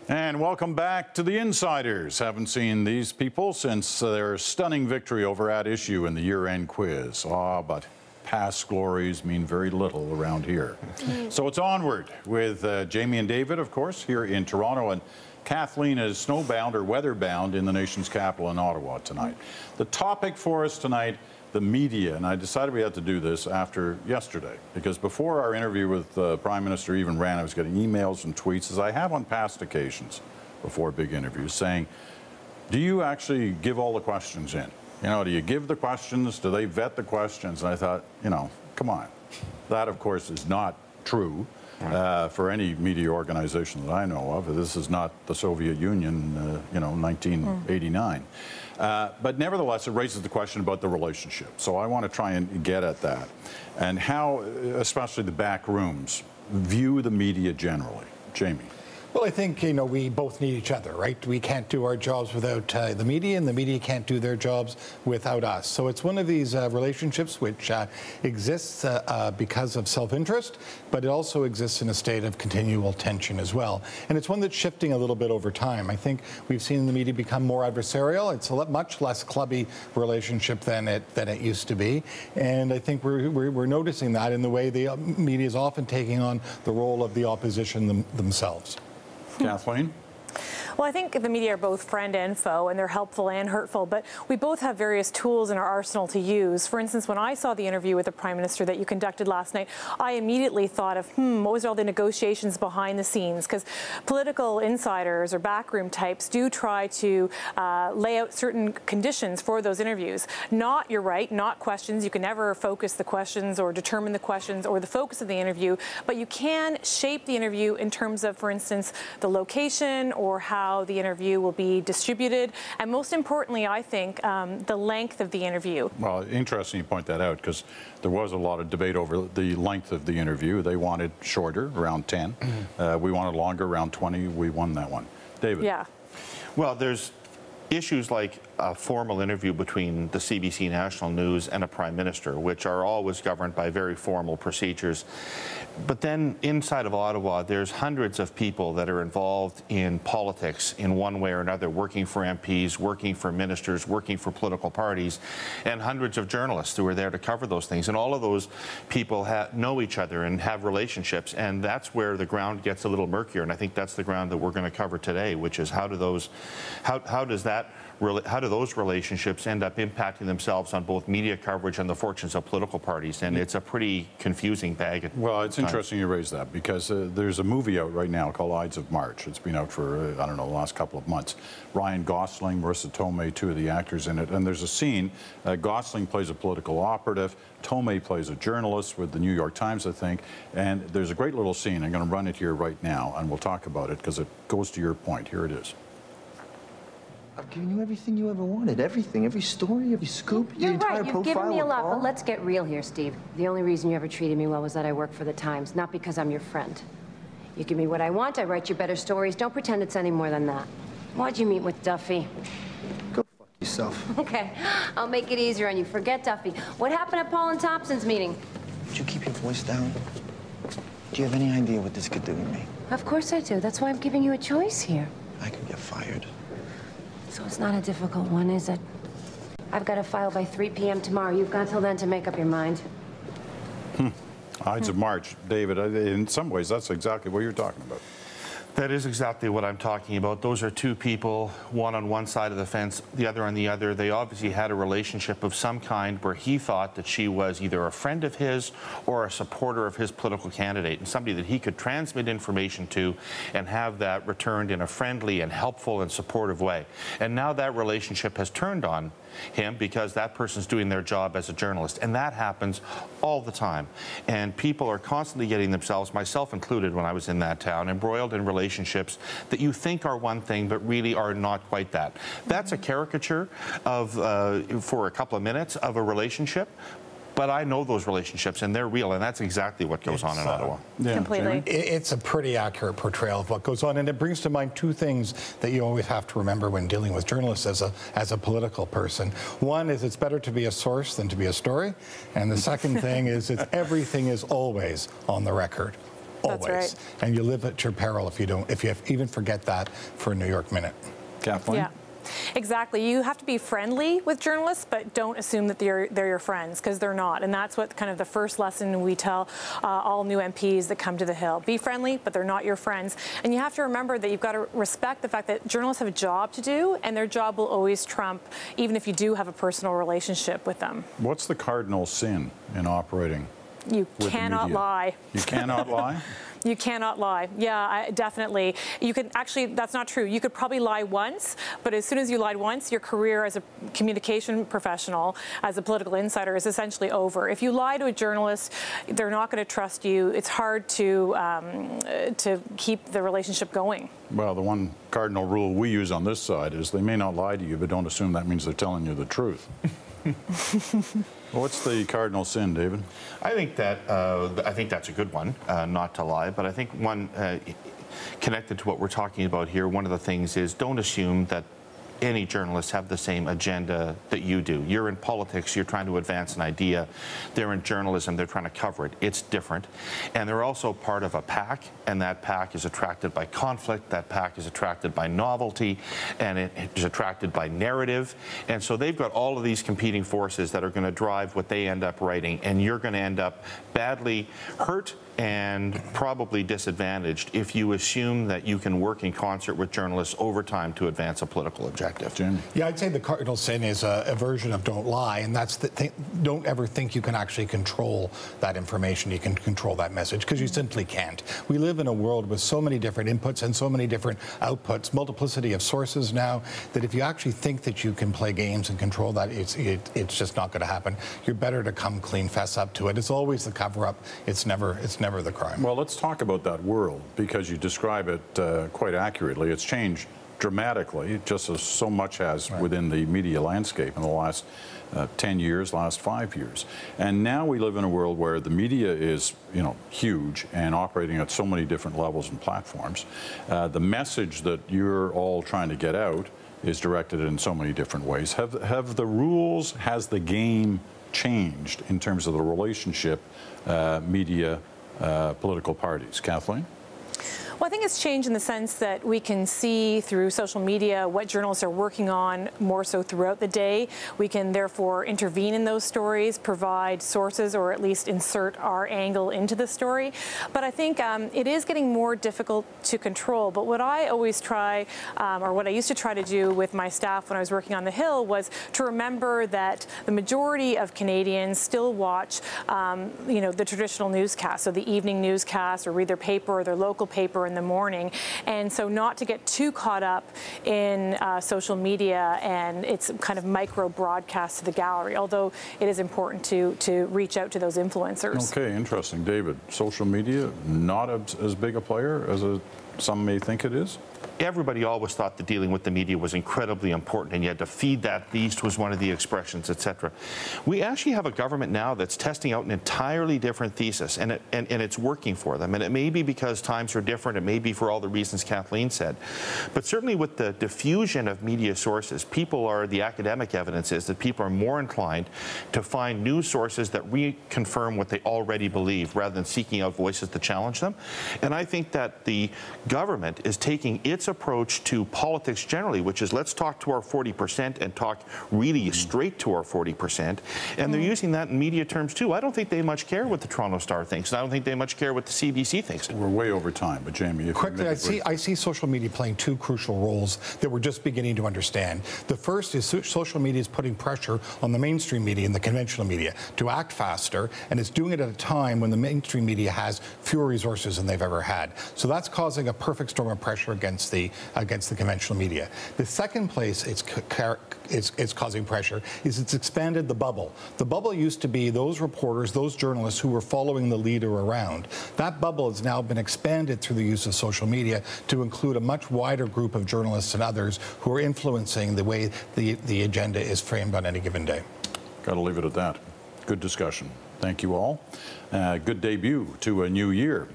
And welcome back to the Insiders. Haven't seen these people since their stunning victory over At Issue in the year-end quiz. But past glories mean very little around here. So it's onward with Jamie and David, of course, here in Toronto, and Kathleen is snowbound or weatherbound in the nation's capital in Ottawa tonight. The topic for us tonight, the media, and I decided we had to do this after yesterday, because before our interview with the Prime Minister even ran, I was getting emails and tweets, as I have on past occasions before big interviews, saying, do you actually give all the questions in? You know, do you give the questions? Do they vet the questions? And I thought, you know, come on. That, of course, is not true for any media organization that I know of. This is not the Soviet Union, you know, 1989. But nevertheless, it raises the question about the relationship. So I want to try and get at that, and how, especially the back rooms, view the media generally. Jamie. Well, I think, you know, we both need each other, right? We can't do our jobs without the media, and the media can't do their jobs without us. So it's one of these relationships which exists because of self-interest, but it also exists in a state of continual tension as well. And it's one that's shifting a little bit over time. I think we've seen the media become more adversarial. It's a much less clubby relationship than it used to be. And I think we're noticing that in the way the media is often taking on the role of the opposition themselves. Kathleen? Well, I think the media are both friend and foe, and they're helpful and hurtful, but we both have various tools in our arsenal to use. For instance, when I saw the interview with the Prime Minister that you conducted last night, I immediately thought of, what was all the negotiations behind the scenes? Because political insiders or backroom types do try to lay out certain conditions for those interviews. Not, you're right, not questions. You can never focus the questions or determine the questions or the focus of the interview, but you can shape the interview in terms of, for instance, the location or how the interview will be distributed, and most importantly, I think, the length of the interview. Well, interesting you point that out, because there was a lot of debate over the length of the interview. They wanted shorter, around 10. We wanted longer, around 20. We won that one. David? Yeah. Well, there's issues like a formal interview between the CBC National News and a Prime Minister, which are always governed by very formal procedures. But then inside of Ottawa, there's hundreds of people that are involved in politics in one way or another, working for MPs, working for ministers, working for political parties, and hundreds of journalists who are there to cover those things. And all of those people know each other and have relationships, and that's where the ground gets a little murkier. And I think that's the ground that we're going to cover today, which is how do those relationships end up impacting themselves on both media coverage and the fortunes of political parties, and it's a pretty confusing bag. Well, it's interesting you raise that, because there's a movie out right now called Ides of March. It's been out for, I don't know, the last couple of months. Ryan Gosling, Marissa Tomei, two of the actors in it, and there's a scene, Gosling plays a political operative, Tomei plays a journalist with the New York Times, I think, and there's a great little scene. I'm going to run it here right now, and we'll talk about it, because it goes to your point. Here it is. I've given you everything you ever wanted. Everything. Every story, every scoop, your entire profile. You've given me a lot, all. but let's get real here, Steve. The only reason you ever treated me well was that I work for the Times, not because I'm your friend. You give me what I want, I write you better stories. Don't pretend it's any more than that. Why'd you meet with Duffy? Go fuck yourself. Okay, I'll make it easier on you. Forget Duffy. What happened at Paul and Thompson's meeting? Would you keep your voice down? Do you have any idea what this could do to me? Of course I do. That's why I'm giving you a choice here. I could get fired. So it's not a difficult one, is it? I've got to file by 3 p.m. tomorrow. You've got till then to make up your mind. Ides of March. David, in some ways, that's exactly what you're talking about. That is exactly what I'm talking about. Those are two people, one on one side of the fence, the other on the other. They obviously had a relationship of some kind where he thought that she was either a friend of his or a supporter of his political candidate, and somebody that he could transmit information to and have that returned in a friendly and helpful and supportive way. And now that relationship has turned on him because that person's doing their job as a journalist, and that happens all the time. And people are constantly getting themselves, myself included when I was in that town, embroiled in relationships that you think are one thing but really are not quite that. That's a caricature of, for a couple of minutes, of a relationship. But I know those relationships, and they're real, and that's exactly what goes on in Ottawa. Yeah, completely. It's a pretty accurate portrayal of what goes on, and it brings to mind two things that you always have to remember when dealing with journalists as a political person. One is it's better to be a source than to be a story, and the second thing is everything is always on the record. Always. right. And you live at your peril if you even forget that for a New York minute. Kathleen? Yeah. Exactly. You have to be friendly with journalists, but don't assume that they're your friends, because they're not. And that's what kind of the first lesson we tell all new MPs that come to the Hill. Be friendly, but they're not your friends. And you have to remember that you've got to respect the fact that journalists have a job to do, and their job will always trump, even if you do have a personal relationship with them. What's the cardinal sin in operating You with cannot the media? lie. You cannot lie? You cannot lie. Yeah, definitely. You can actually, that's not true. You could probably lie once, but as soon as you lied once, your career as a communication professional, as a political insider, is essentially over. If you lie to a journalist, they're not going to trust you. It's hard to keep the relationship going. Well, the one cardinal rule we use on this side is they may not lie to you, but don't assume that means they're telling you the truth. What's the cardinal sin, David? I think that's a good one, not to lie. But I think one connected to what we're talking about here, one of the things is don't assume that any journalists have the same agenda that you do. You're in politics, you're trying to advance an idea. They're in journalism, they're trying to cover it. It's different. And they're also part of a pack, and that pack is attracted by conflict, that pack is attracted by novelty, and it is attracted by narrative. And so they've got all of these competing forces that are going to drive what they end up writing, and you're going to end up badly hurt and probably disadvantaged if you assume that you can work in concert with journalists over time to advance a political objective. Jim? Yeah, I'd say the cardinal sin is a version of don't lie, and that's don't ever think you can actually control that information, you can control that message, because you simply can't. We live in a world with so many different inputs and so many different outputs, multiplicity of sources now, that if you actually think that you can play games and control that, it's just not going to happen. You're better to come clean, fess up to it. It's always the cover-up. It's never the crime. Well, let's talk about that world, because you describe it quite accurately. It's changed dramatically, just as so much has within the media landscape in the last 10 years, last 5 years. And now we live in a world where the media is, huge and operating at so many different levels and platforms. The message that you're all trying to get out is directed in so many different ways. Have the rules, has the game changed in terms of the relationship media political parties? Kathleen? Well, I think it's changed in the sense that we can see through social media what journalists are working on more so throughout the day. We can therefore intervene in those stories, provide sources, or at least insert our angle into the story. But I think it is getting more difficult to control. But what I always try, or what I used to try to do with my staff when I was working on the Hill, was to remember that the majority of Canadians still watch, the traditional newscast, so the evening newscast, or read their paper or their local paper in the morning. And so not to get too caught up in social media and its kind of micro broadcast to the gallery, although it is important to reach out to those influencers. Okay, interesting. David, social media, not as big a player as some may think it is? Everybody always thought that dealing with the media was incredibly important, and you had to feed that beast was one of the expressions, etc. We actually have a government now that's testing out an entirely different thesis, and it's working for them. And it may be because times are different. It may be for all the reasons Kathleen said. But certainly with the diffusion of media sources, the academic evidence is that people are more inclined to find news sources that reconfirm what they already believe, rather than seeking out voices to challenge them. And I think that the government is taking its approach to politics generally, which is let's talk to our 40% and talk really straight to our 40%. And they're using that in media terms too. I don't think they much care what the Toronto Star thinks, and I don't think they much care what the CBC thinks. We're way over time, but Jamie, if quickly, I see social media playing two crucial roles that we're just beginning to understand. The first is social media is putting pressure on the mainstream media and the conventional media to act faster, and it's doing it at a time when the mainstream media has fewer resources than they've ever had. So that's causing a perfect storm of pressure against the conventional media. The second place it's causing pressure is it's expanded the bubble. The bubble used to be those reporters, those journalists who were following the leader around. That bubble has now been expanded through the use of social media to include a much wider group of journalists and others who are influencing the way the agenda is framed on any given day. Got to leave it at that. Good discussion. Thank you all. Good debut to a new year.